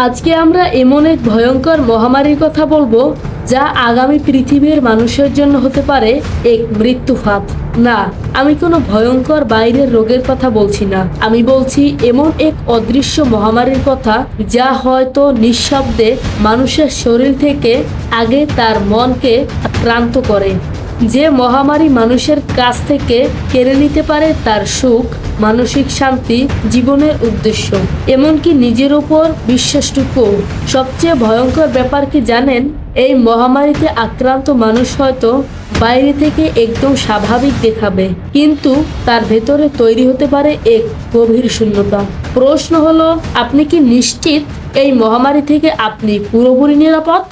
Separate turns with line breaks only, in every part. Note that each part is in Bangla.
আজকে আমরা এমন এক ভয়ঙ্কর মহামারীর কথা বলবো যা আগামী পৃথিবীর মানুষের জন্য হতে পারে এক মৃত্যুফাত। না, আমি কোনো ভয়ঙ্কর বাইরের রোগের কথা বলছি না। আমি বলছি এমন এক অদৃশ্য মহামারীর কথা যা হয়তো নিঃশব্দে মানুষের শরীর থেকে আগে তার মনকে আক্রান্ত করে। যে মহামারী মানুষের কাছ থেকে কেড়ে নিতে পারে তার সুখ, মানসিক শান্তি, জীবনের উদ্দেশ্য, এমনকি নিজের উপর বিশ্বাসটুকু। সবচেয়ে ভয়ঙ্কর ব্যাপার কি জানেন? এই মহামারীতে আক্রান্ত মানুষ হয়তো বাইরে থেকে একদম স্বাভাবিক দেখাবে, কিন্তু তার ভেতরে তৈরি হতে পারে এক গভীর শূন্যতা। প্রশ্ন হলো, আপনি কি নিশ্চিত এই মহামারী থেকে আপনি পুরোপুরি নিরাপদ?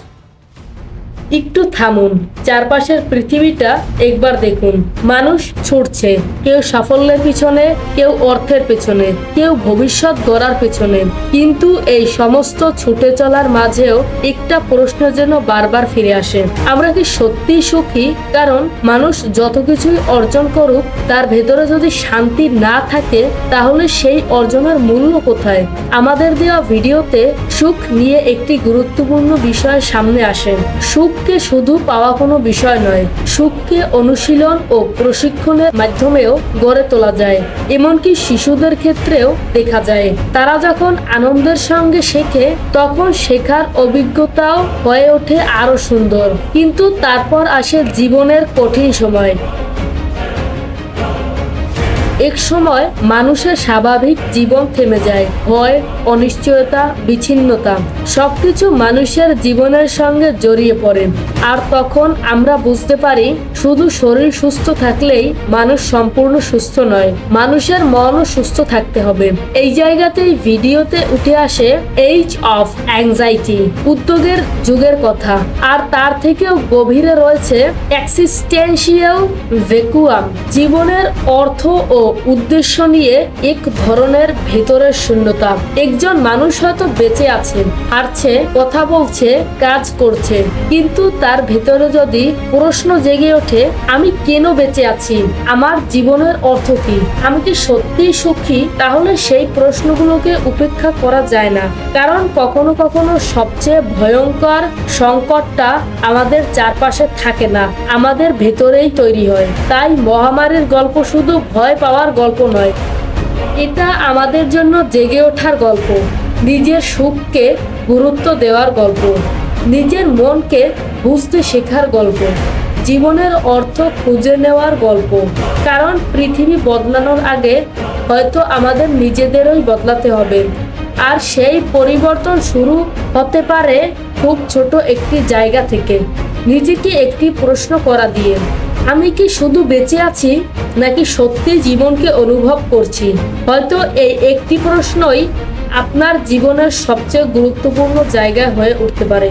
একটু থামুন, চারপাশের পৃথিবীটা একবার দেখুন। মানুষ ছুটছে, কেউ সাফল্যের পিছনে, কেউ অর্থের পেছনে, কেউ ভবিষ্যৎ গড়ার পেছনে। কিন্তু এই সমস্ত ছুটে চলার মাঝেও একটা প্রশ্ন যেন বারবার ফিরে আসে, আমরা কি সত্যিই সুখী? কারণ মানুষ যত কিছুই অর্জন করুক, তার ভেতরে যদি শান্তি না থাকে, তাহলে সেই অর্জনের মূল্য কোথায়? আমাদের দেওয়া ভিডিওতে সুখ নিয়ে একটি গুরুত্বপূর্ণ বিষয় সামনে আসে। সুখকে শুধু পাওয়া কোনো বিষয় নয়, সুখকে অনুশীলন ও প্রশিক্ষণের মাধ্যমেও গড়ে তোলা যায়। এমনকি শিশুদের ক্ষেত্রেও দেখা যায়, তারা যখন আনন্দের সঙ্গে শেখে, তখন শেখার অভিজ্ঞতাও হয়ে ওঠে আরো সুন্দর। কিন্তু তারপর আসে জীবনের কঠিন সময়। এক সময় মানুষের স্বাভাবিক জীবন থেমে যায়, ভয়, অনিশ্চয়তা, বিচ্ছিন্নতা সবকিছু মানুষের জীবনের সঙ্গে জড়িয়ে পড়ে। আর তখন আমরা বুঝতে পারি, শুধু শরীর সুস্থ থাকলেই মানুষ সম্পূর্ণ সুস্থ নয়, মানুষের মনও সুস্থ থাকতে হবে। এই জায়গাতেই ভিডিওতে উঠে আসে এজ অফ অ্যাংজাইটি, উদ্যোগের যুগের কথা। আর তার থেকেও গভীরে রয়েছে এক্সিস্টেন্সিয়াল ভ্যাকুয়াম, জীবনের অর্থ ও উদ্দেশ্য নিয়ে এক ধরনের ভেতরের শূন্যতা। একজন মানুষ হয়তো বেঁচে আছে, হাঁটছে, কথা বলছে, কাজ করছে, কিন্তু তার ভেতরে যদি প্রশ্ন জেগে ওঠে, আমি কেন বেঁচে আছি? আমার জীবনের অর্থ কি? আমি কি সত্যিই সুখী? তাহলে সেই প্রশ্নগুলোকে উপেক্ষা করা যায় না, কারণ কখনো কখনো সবচেয়ে ভয়ঙ্কর সংকটটা আমাদের চারপাশে থাকে না, আমাদের ভেতরেই তৈরি হয়। তাই মহামারীর গল্প শুধু ভয় পাওয়ার গল্প নয়, এটা আমাদের জন্য জেগে ওঠার গল্প, নিজের সুখকে গুরুত্ব দেওয়ার গল্প, নিজের মনকে বুঝতে শেখার গল্প, জীবনের অর্থ খুঁজে নেওয়ার গল্প। কারণ পৃথিবী বদলানোর আগে হয়তো আমাদের নিজেদেরই বদলাতে হবে। আর সেই পরিবর্তন শুরু হতে পারে খুব ছোট একটি জায়গা থেকে, নিজেকে একটি প্রশ্ন করা দিয়ে, আমি কি শুধু বেঁচে আছি, নাকি সত্যি জীবনকে অনুভব করছি? হয়তো এই একটি প্রশ্নই আপনার জীবনের সবচেয়ে গুরুত্বপূর্ণ জায়গা হয়ে উঠতে পারে।